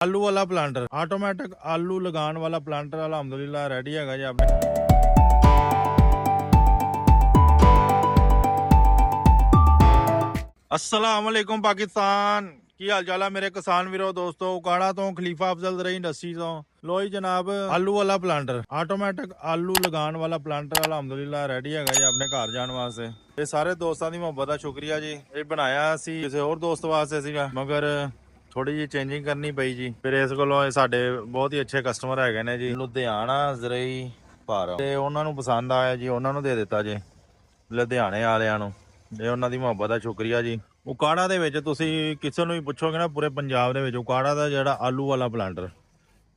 ਆਲੂ ਵਾਲਾ planter, automatic ਆਲੂ ਲਗਾਉਣ ਵਾਲਾ ਪਲਾਂਟਰ ਅਲਹਮਦੁਲਿਲਾ ਰੈਡੀ ਹੈਗਾ ਜੀ ਆਪਣੇ। अस्सलाम वालेकुम पाकिस्तान, की हाल चाल है मेरे किसान वीरो दोस्तों। उकाड़ा तो खलीफा अफजल रही इंडस्ट्री तो लो जी जनाब आलू वाला प्लांटर, आटोमैटिक आलू लगाने वाला प्लांटर अलहमदुलिल्लाह रेडी है जी अपने घर जाने वास्ते। ये सारे दोस्तों की मुहब्बत का शुक्रिया जी। ये बनाया सी किसी होर दोस्त वास्ते सीगा, मगर थोड़ी जी चेंजिंग करनी पई जी। फिर इस कोलों साडे बहुत ही अच्छे कस्टमर हैगे ने जी, लुधियाना ਜ਼ਰਈ ਭਾਰਤ ਤੇ ਉਹਨਾਂ ਨੂੰ ਪਸੰਦ ਆਇਆ ਜੀ, ਉਹਨਾਂ ਨੂੰ ਦੇ ਦਿੱਤਾ ਜੀ ਲੁਧਿਆਣੇ ਵਾਲਿਆਂ ਨੂੰ। ਇਹ ਉਹਨਾਂ ਦੀ ਮੁਹੱਬਤ ਦਾ ਸ਼ੁਕਰੀਆ ਜੀ। ਉਕਾੜਾ ਦੇ ਵਿੱਚ ਤੁਸੀਂ ਕਿਸੇ ਨੂੰ ਵੀ ਪੁੱਛੋਗੇ ਨਾ ਪੂਰੇ ਪੰਜਾਬ ਦੇ ਵਿੱਚ ਉਕਾੜਾ ਦਾ ਜਿਹੜਾ ਆਲੂ ਵਾਲਾ ਪਲਾਂਟਰ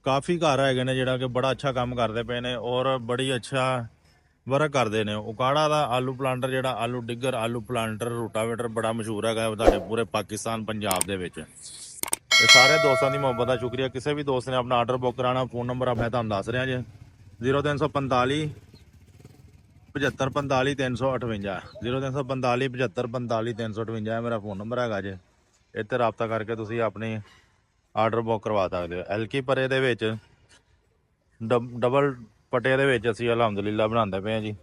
ਕਾਫੀ ਘਰ ਹੈਗੇ ਨੇ ਜਿਹੜਾ ਕਿ ਬੜਾ ਅੱਛਾ ਕੰਮ ਕਰਦੇ ਪਏ ਨੇ ਔਰ ਬੜੀ ਅੱਛਾ ਵਰਕ ਕਰਦੇ ਨੇ। ਉਕਾੜਾ ਦਾ ਆਲੂ ਪਲਾਂਟਰ ਜਿਹੜਾ ਆਲੂ ਡਿੱਗਰ ਆਲੂ ਪਲਾਂਟਰ ਰੂਟਾਵੇਟਰ ਬੜਾ ਮਸ਼ਹੂਰ ਹੈਗਾ ਤੁਹਾਡੇ ਪੂਰੇ ਪਾਕਿਸਤਾਨ ਪੰਜਾਬ ਦੇ ਵਿੱਚ। ਇਹ ਸਾਰੇ ਦੋਸਤਾਂ ਦੀ ਮੁਹੱਬਤ ਦਾ ਸ਼ੁਕਰੀਆ। ਕਿਸੇ ਵੀ ਦੋਸਤ ਨੇ ਆਪਣਾ ਆਰਡਰ ਬੁੱਕ ਕਰਾਉਣਾ, ਫੋਨ ਨੰਬਰ ਮੈਂ ਤੁਹਾਨੂੰ ਦੱਸ ਰਿਹਾ ਜੀ 0345 75 45 358 0345 75 45 358 ਮੇਰਾ ਫੋਨ ਨੰਬਰ ਹੈਗਾ ਜੇ। ਇੱਥੇ ਰਾਬਤਾ ਕਰਕੇ ਤੁਸੀਂ ਆਪਣੀ ਆਰਡਰ ਬੁੱਕ ਕਰਵਾ ਸਕਦੇ ਹੋ। ਐਲਕੀ ਪਰੇ ਦੇ ਵਿੱਚ ਡਬਲ ਪਟੇ ਦੇ ਵਿੱਚ ਅਸੀਂ ਅਲਹਮਦੁਲਿਲਾ ਬਣਾਉਂਦੇ ਪਏ ਹਾਂ ਜੀ।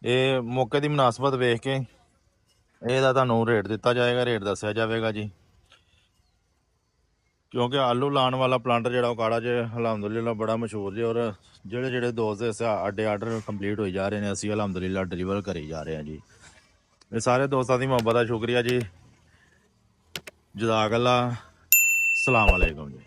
ਇਹ ਮੌਕੇ ਦੀ ਮੁਨਾਸਬਤ ਵੇਖ ਕੇ ਇਹਦਾ ਤੁਹਾਨੂੰ ਰੇਟ ਦਿੱਤਾ ਜਾਏਗਾ, ਰੇਟ ਦੱਸਿਆ ਜਾਵੇਗਾ ਜੀ। ਕਿਉਂਕਿ ਆਲੂ ਲਾਉਣ ਵਾਲਾ ਪਲਾਂਟਰ ਜਿਹੜਾ ਉਕਾੜਾ 'ਚ ਅਲਹਮਦੁਲਿਲਾ ਬੜਾ ਮਸ਼ਹੂਰ ਜੀ। ਔਰ ਜਿਹੜੇ ਦੋਸਤ ਦੇ ਸਾਡੇ ਆਰਡਰ ਕੰਪਲੀਟ ਹੋਈ ਜਾ ਰਹੇ ਨੇ ਅਸੀਂ ਅਲਹਮਦੁਲਿਲਾ ਡਿਲੀਵਰ ਕਰੀ ਜਾ ਰਹੇ ਹਾਂ ਜੀ। ਇਹ ਸਾਰੇ ਦੋਸਤਾਂ ਦੀ ਮੁਹੱਬਤ ਦਾ ਸ਼ੁਕਰੀਆ ਜੀ। ਜਜ਼ਾਕ ਅੱਲਾ, ਸਲਾਮ ਅਲੈਕੁਮ ਜੀ।